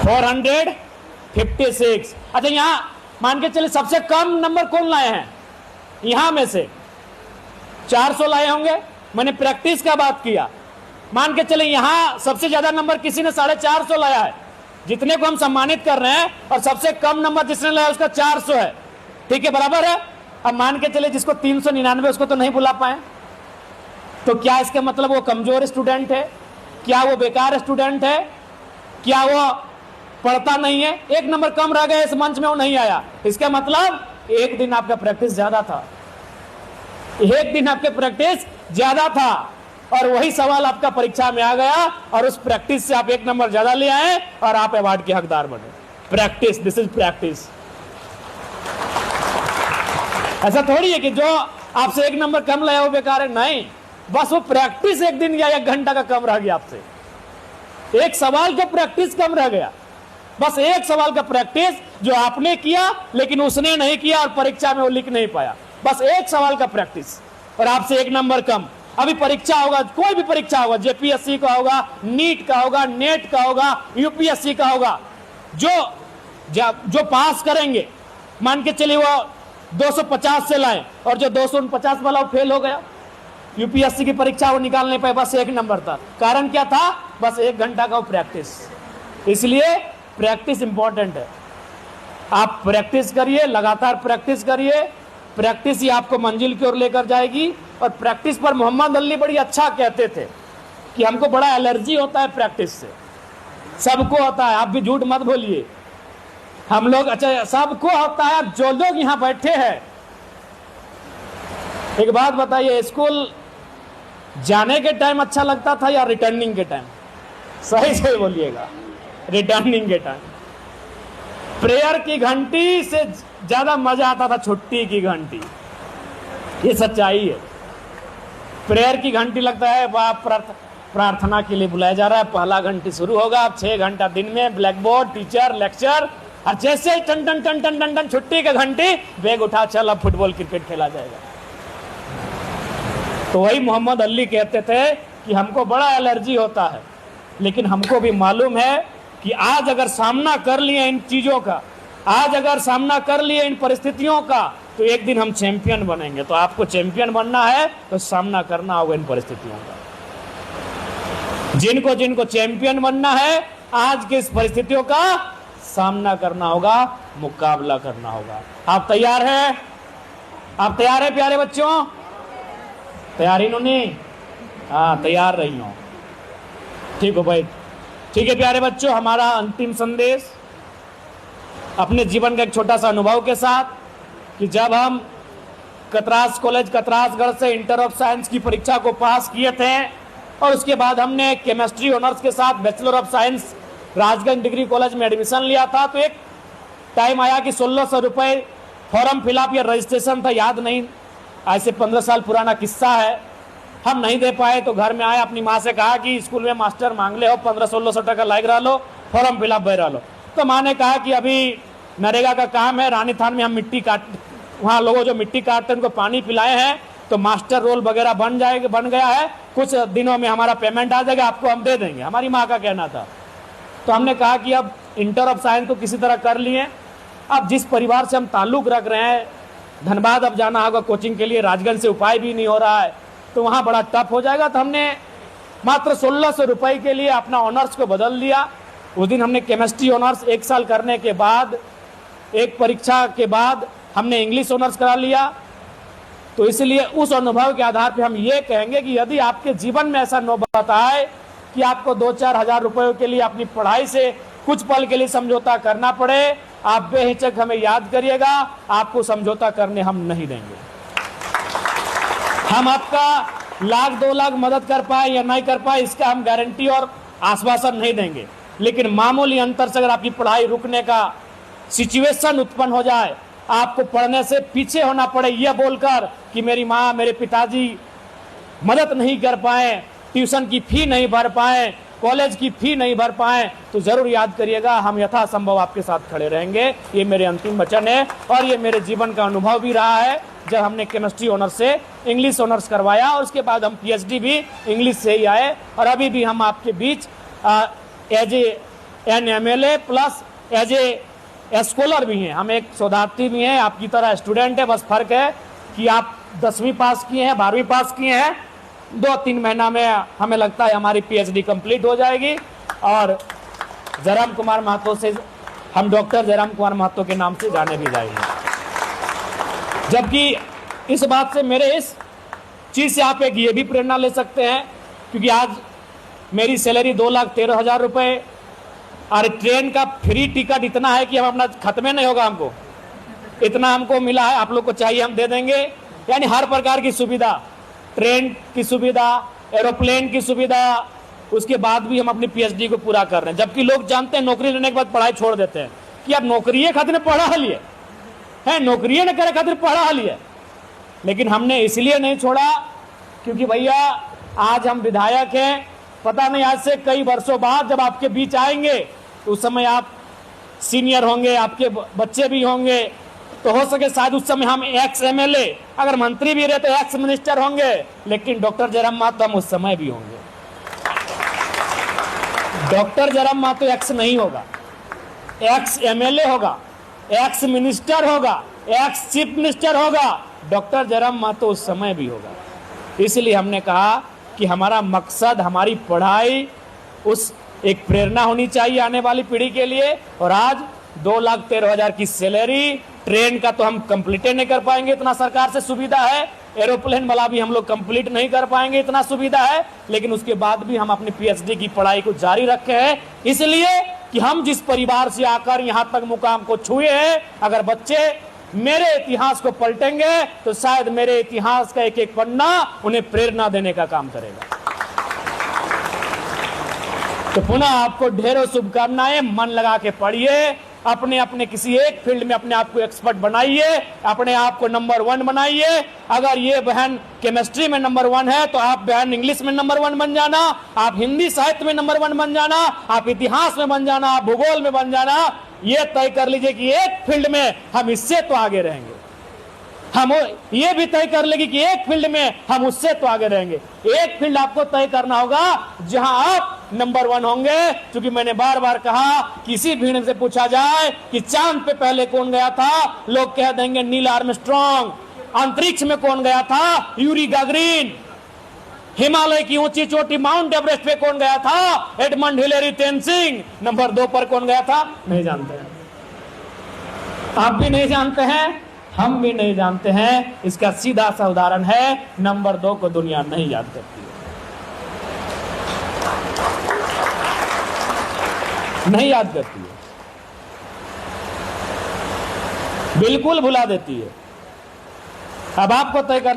456। अच्छा, यहां मान के चलिए सबसे कम नंबर कौन लाए हैं? यहां में से 400 लाए होंगे। मैंने प्रैक्टिस का बात किया। मान के चले यहां सबसे ज्यादा नंबर किसी ने 450 लाया है, जितने को हम सम्मानित कर रहे हैं, और सबसे कम नंबर जिसने लाया उसका 400 है। ठीक है, बराबर है। अब मान के चले जिसको 399, उसको तो नहीं बुला पाए, तो क्या इसका मतलब वो कमजोर स्टूडेंट है? क्या वो बेकार स्टूडेंट है? क्या वो पढ़ता नहीं है? एक नंबर कम रह गया, इस मंच में वो नहीं आया, इसका मतलब एक दिन आपका प्रैक्टिस ज्यादा था, एक दिन आपके प्रैक्टिस ज्यादा था, और वही सवाल आपका परीक्षा में आ गया, और उस प्रैक्टिस से आप एक नंबर ज्यादा ले आए और आप अवार्ड के हकदार बने। Practice, this is practice. ऐसा थोड़ी है कि जो आपसे एक नंबर कम लाया वो बेकार है, नहीं, बस वो प्रैक्टिस एक दिन या 1 घंटा का कम रह गया आपसे, एक सवाल का प्रैक्टिस कम रह गया, बस एक सवाल का प्रैक्टिस जो आपने किया लेकिन उसने नहीं किया और परीक्षा में वो लिख नहीं पाया, बस एक सवाल का प्रैक्टिस, और आपसे 1 नंबर कम। अभी परीक्षा होगा, कोई भी परीक्षा होगा, जेपीएससी का होगा, नीट का होगा, नेट का होगा, यूपीएससी का होगा, जो पास करेंगे, मान के चलिए वो 250 से लाए, और जो 249 वाला वो फेल हो गया, यूपीएससी की परीक्षा वो निकाल नहीं पाए, बस 1 नंबर था। कारण क्या था? बस 1 घंटा का प्रैक्टिस। इसलिए प्रैक्टिस इंपॉर्टेंट है। आप प्रैक्टिस करिए, लगातार प्रैक्टिस करिए, प्रैक्टिस ही आपको मंजिल की ओर लेकर जाएगी। और प्रैक्टिस पर मोहम्मद अली बड़ी अच्छा कहते थे कि हमको बड़ा एलर्जी होता है प्रैक्टिस से। सबको होता है, आप भी झूठ मत बोलिए, हम लोग, अच्छा सबको होता है। जो लोग यहां बैठे हैं, एक बात बताइए, स्कूल जाने के टाइम अच्छा लगता था या रिटर्निंग के टाइम? सही सही बोलिएगा, रिटर्निंग के टाइम। प्रेयर की घंटी से ज्यादा मजा आता था छुट्टी की घंटी, ये सच्चाई है। प्रेयर की घंटी लगता है बाप प्रार्थना के लिए बुलाया जा रहा है, पहला घंटी शुरू होगा, अब 6 घंटा दिन में ब्लैक बोर्ड, टीचर, लेक्चर, और जैसे ही टन टन टन टन टन टन छुट्टी का घंटी, बैग उठा, चल अब फुटबॉल क्रिकेट खेला जाएगा। तो वही मोहम्मद अली कहते थे कि हमको बड़ा एलर्जी होता है, लेकिन हमको भी मालूम है कि आज अगर सामना कर लिए इन चीजों का, आज अगर सामना कर लिए इन परिस्थितियों का, तो एक दिन हम चैंपियन बनेंगे। तो आपको चैंपियन बनना है तो सामना करना होगा इन परिस्थितियों का। जिनको जिनको चैंपियन बनना है, आज की इस परिस्थितियों का सामना करना होगा, मुकाबला करना होगा। आप तैयार हैं? आप तैयार हैं प्यारे बच्चों? तैयार ही नोनी? हाँ, तैयार रही हो, ठीक हो भाई? ठीक है प्यारे बच्चों, हमारा अंतिम संदेश अपने जीवन का एक छोटा सा अनुभव के साथ, कि जब हम कतरास कॉलेज कतरासगढ़ से इंटर ऑफ साइंस की परीक्षा को पास किए थे, और उसके बाद हमने केमिस्ट्री ऑनर्स के साथ bachelor of science Rajganj degree college में एडमिशन लिया था, तो एक टाइम आया कि 1600 रुपये फॉर्म फिलअप या रजिस्ट्रेशन था, याद नहीं, आज से 15 साल पुराना किस्सा है। हम नहीं दे पाए तो घर में आए, अपनी माँ से कहा कि स्कूल में मास्टर मांग ले हो, 1500-1600 टका लाइक रहा लो, फॉर्म फिलअप भर रहा लो। तो माँ ने कहा कि अभी नरेगा का काम है, रानी थान में हम मिट्टी काट, वहाँ लोगों जो मिट्टी काटते हैं उनको पानी पिलाए हैं, तो मास्टर रोल वगैरह बन गया है, कुछ दिनों में हमारा पेमेंट आ जाएगा, आपको हम दे देंगे, हमारी माँ का कहना था। तो हमने कहा कि अब इंटर ऑफ साइंस तो किसी तरह कर लिए, अब जिस परिवार से हम ताल्लुक रख रहे हैं, धनबाद अब जाना होगा कोचिंग के लिए, राजगंज से उपाय भी नहीं हो रहा है, तो वहाँ बड़ा टफ हो जाएगा। तो हमने मात्र 1600 रुपये के लिए अपना ऑनर्स को बदल दिया। उस दिन हमने केमिस्ट्री ऑनर्स 1 साल करने के बाद, एक परीक्षा के बाद हमने इंग्लिश ऑनर्स करा लिया। तो इसलिए उस अनुभव के आधार पर हम ये कहेंगे कि यदि आपके जीवन में ऐसा नौबत आए कि आपको 2-4 हज़ार रुपयों के लिए अपनी पढ़ाई से कुछ पल के लिए समझौता करना पड़े, आप बेहिचक हमें याद करिएगा, आपको समझौता करने हम नहीं देंगे। हम आपका 1-2 लाख मदद कर पाए या नहीं कर पाए, इसका हम गारंटी और आश्वासन नहीं देंगे, लेकिन मामूली अंतर से अगर आपकी पढ़ाई रुकने का सिचुएशन उत्पन्न हो जाए, आपको पढ़ने से पीछे होना पड़े यह बोलकर कि मेरी माँ, मेरे पिताजी मदद नहीं कर पाए, ट्यूशन की फी नहीं भर पाए, कॉलेज की फी नहीं भर पाए, तो जरूर याद करिएगा, हम यथासंभव आपके साथ खड़े रहेंगे। ये मेरे अंतिम वचन है, और ये मेरे जीवन का अनुभव भी रहा है, जब हमने केमिस्ट्री ऑनर्स से इंग्लिश ऑनर्स करवाया, और उसके बाद हम पीएचडी भी इंग्लिश से ही आए, और अभी भी हम आपके बीच as a an MLA plus as a scholar भी हैं। हम एक शोधार्थी भी हैं, आपकी तरह स्टूडेंट है, बस फर्क है कि आप 10वीं पास किए हैं, 12वीं पास किए हैं। 2-3 महीना में हमें लगता है हमारी PhD कंप्लीट हो जाएगी और जयराम कुमार महतो से हम डॉक्टर जयराम कुमार महतो के नाम से जाने भी जाएंगे। जबकि इस बात से, मेरे इस चीज़ से आप एक ये भी प्रेरणा ले सकते हैं, क्योंकि आज मेरी सैलरी 2,13,000 रुपये और ट्रेन का फ्री टिकट इतना है कि हम अपना खत्म नहीं होगा, हमको इतना हमको मिला है, आप लोग को चाहिए हम दे देंगे। यानी हर प्रकार की सुविधा, ट्रेन की सुविधा, एरोप्लेन की सुविधा, उसके बाद भी हम अपनी PhD को पूरा कर रहे हैं। जबकि लोग जानते हैं नौकरी लेने के बाद पढ़ाई छोड़ देते हैं कि अब नौकरी खातिर पढ़ा लिए है, नौकरी न करे खातिर पढ़ा लिए। लेकिन हमने इसलिए नहीं छोड़ा क्योंकि भैया आज हम विधायक हैं, पता नहीं आज से कई वर्षों बाद जब आपके बीच आएंगे तो उस समय आप सीनियर होंगे, आपके बच्चे भी होंगे, तो हो सके शायद उस समय हम एक्स MLA, अगर मंत्री भी रहे तो एक्स मिनिस्टर होंगे, लेकिन डॉक्टर जयराम महतो हम उस समय भी होंगे। डॉक्टर जयराम महतो एक्स नहीं होगा, एक्स MLA होगा, एक्स मिनिस्टर होगा, एक्स चीफ मिनिस्टर होगा, डॉक्टर जयराम महतो उस समय भी होगा। इसलिए हमने कहा कि हमारा मकसद, हमारी पढ़ाई उस एक प्रेरणा होनी चाहिए आने वाली पीढ़ी के लिए। और आज 2,13,000 की सैलरी, ट्रेन का तो हम कंप्लीट नहीं कर पाएंगे, इतना सरकार से सुविधा है, एरोप्लेन वाला भी हम लोग कंप्लीट नहीं कर पाएंगे, इतना सुविधा है, लेकिन उसके बाद भी हम अपनी PhD की पढ़ाई को जारी रखे हैं, इसलिए कि हम जिस परिवार से आकर यहाँ तक मुकाम को छुए हैं, अगर बच्चे मेरे इतिहास को पलटेंगे तो शायद मेरे इतिहास का एक एक पन्ना उन्हें प्रेरणा देने का काम करेगा। तो पुनः आपको ढेरों शुभकामनाएं, मन लगा के पढ़िए, अपने अपने किसी एक फील्ड में अपने आप को एक्सपर्ट बनाइए, अपने आप को नंबर 1 बनाइए। अगर ये बहन केमिस्ट्री में नंबर 1 है तो आप बहन इंग्लिश में नंबर 1 बन जाना, आप हिंदी साहित्य में नंबर 1 बन जाना, आप इतिहास में बन जाना, आप भूगोल में बन जाना। ये तय कर लीजिए कि एक फील्ड में हम इससे तो आगे रहेंगे, हम ये भी तय कर लेंगे कि एक फील्ड में हम उससे तो आगे रहेंगे। एक फील्ड आपको तय करना होगा जहां आप नंबर 1 होंगे। क्योंकि मैंने बार बार कहा, किसी भीड़ से पूछा जाए कि चांद पे पहले कौन गया था, लोग कह देंगे नील आर्मस्ट्रांग। अंतरिक्ष में कौन गया था, यूरी गागरिन। हिमालय की ऊंची चोटी माउंट एवरेस्ट पे कौन गया था, एडमंड हिलेरी तेनसिंग। नंबर 2 पर कौन गया था, नहीं जानते हैं, आप भी नहीं जानते हैं, हम भी नहीं जानते हैं। इसका सीधा सा उदाहरण है, नंबर 2 को दुनिया नहीं याद करती है, नहीं याद करती है, बिल्कुल भुला देती है। अब आपको तय करना